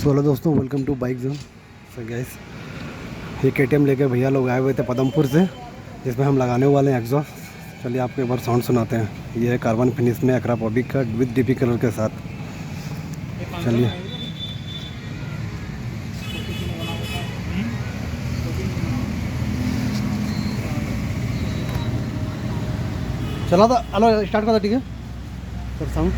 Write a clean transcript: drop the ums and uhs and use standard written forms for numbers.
सो hello दोस्तों, welcome to bike zone. So guys, ये KTM लेके भैया लोग आए हुए थे पदमपुर से, जिसमें हम लगाने वाले हैं एग्जॉस्ट। चलिए आपको एक बार साउंड सुनाते हैं। ये है कार्बन फिनिश में अक्रापोविक का विद डीपी कलर के साथ। चलिए चला था, हेलो स्टार्ट कर था, ठीक है सर साउंड।